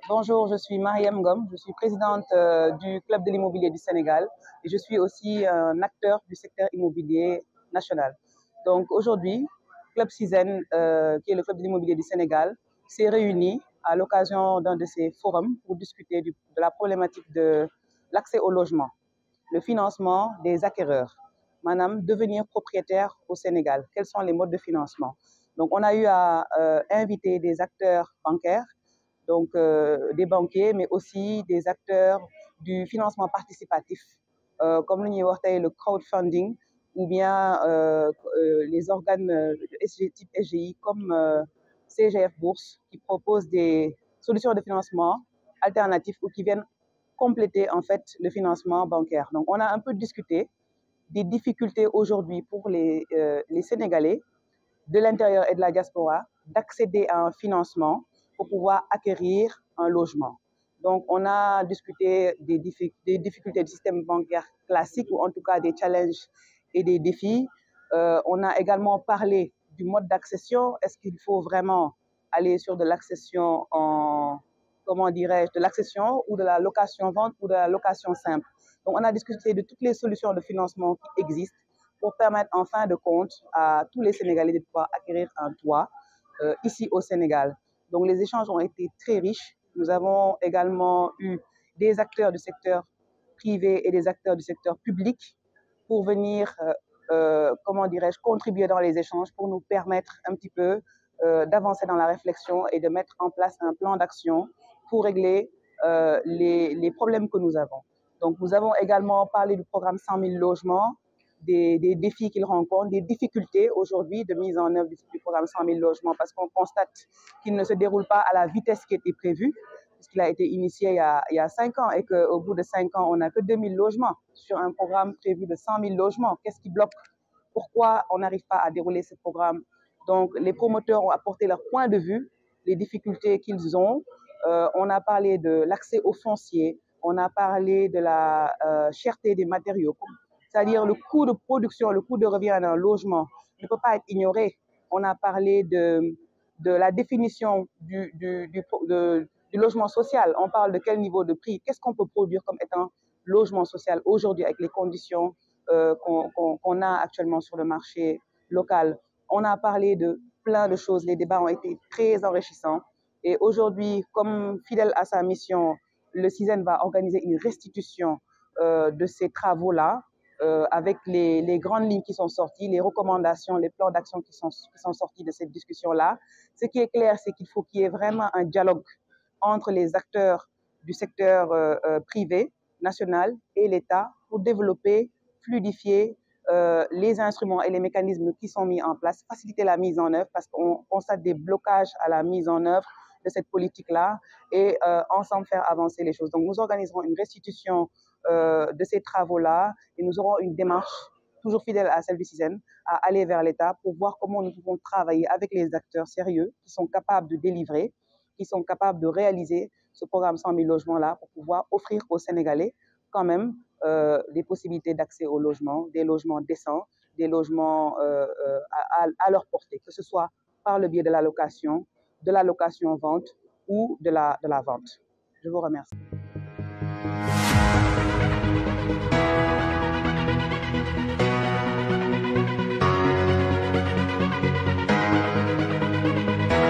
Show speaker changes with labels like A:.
A: Bonjour, je suis Mariam Ngom, je suis présidente du Club de l'immobilier du Sénégal et je suis aussi un acteur du secteur immobilier national. Donc aujourd'hui, Club Cizen, qui est le Club de l'immobilier du Sénégal, s'est réuni à l'occasion d'un de ces forums pour discuter de la problématique de l'accès au logement, le financement des acquéreurs, madame, devenir propriétaire au Sénégal. Quels sont les modes de financement? Donc on a eu à inviter des acteurs bancaires, donc des banquiers, mais aussi des acteurs du financement participatif, comme le crowdfunding, ou bien les organes de type SGI comme CGF Bourse, qui proposent des solutions de financement alternatives ou qui viennent compléter en fait le financement bancaire. Donc on a un peu discuté des difficultés aujourd'hui pour les Sénégalais de l'intérieur et de la diaspora d'accéder à un financement pour pouvoir acquérir un logement. Donc, on a discuté des difficultés du système bancaire classique, ou en tout cas des challenges et des défis. On a également parlé du mode d'accession. Est-ce qu'il faut vraiment aller sur de l'accession en, comment dirais-je, de l'accession ou de la location-vente ou de la location simple? Donc, on a discuté de toutes les solutions de financement qui existent pour permettre en fin de compte à tous les Sénégalais de pouvoir acquérir un toit ici au Sénégal. Donc les échanges ont été très riches. Nous avons également eu des acteurs du secteur privé et des acteurs du secteur public pour venir, comment dirais-je, contribuer dans les échanges pour nous permettre un petit peu d'avancer dans la réflexion et de mettre en place un plan d'action pour régler les problèmes que nous avons. Donc nous avons également parlé du programme 100 000 logements, des défis qu'ils rencontrent, des difficultés aujourd'hui de mise en œuvre du programme 100 000 logements, parce qu'on constate qu'il ne se déroule pas à la vitesse qui était prévue, puisqu'il a été initié il y a 5 ans et qu'au bout de 5 ans, on n'a que 2 000 logements sur un programme prévu de 100 000 logements. Qu'est-ce qui bloque? Pourquoi on n'arrive pas à dérouler ce programme? Donc, les promoteurs ont apporté leur point de vue, les difficultés qu'ils ont. On a parlé de l'accès au foncier, on a parlé de la cherté des matériaux, c'est-à-dire le coût de production, le coût de revient d'un logement ne peut pas être ignoré. On a parlé de la définition du logement social. On parle de quel niveau de prix, qu'est-ce qu'on peut produire comme étant logement social aujourd'hui avec les conditions qu'on a actuellement sur le marché local. On a parlé de plein de choses, les débats ont été très enrichissants. Et aujourd'hui, comme fidèle à sa mission, le CISEN va organiser une restitution de ces travaux-là, avec les grandes lignes qui sont sorties, les recommandations, les plans d'action qui sont sortis de cette discussion-là. Ce qui est clair, c'est qu'il faut qu'il y ait vraiment un dialogue entre les acteurs du secteur privé, national et l'État pour développer, fluidifier les instruments et les mécanismes qui sont mis en place, faciliter la mise en œuvre parce qu'on constate des blocages à la mise en œuvre de cette politique-là et ensemble faire avancer les choses. Donc nous organiserons une restitution de ces travaux-là et nous aurons une démarche toujours fidèle à celle du CISEN, à aller vers l'État pour voir comment nous pouvons travailler avec les acteurs sérieux qui sont capables de délivrer, qui sont capables de réaliser ce programme 100 000 logements-là pour pouvoir offrir aux Sénégalais quand même des possibilités d'accès au logement, des logements décents, des logements à leur portée, que ce soit par le biais de la location-vente ou de la vente. Je vous remercie.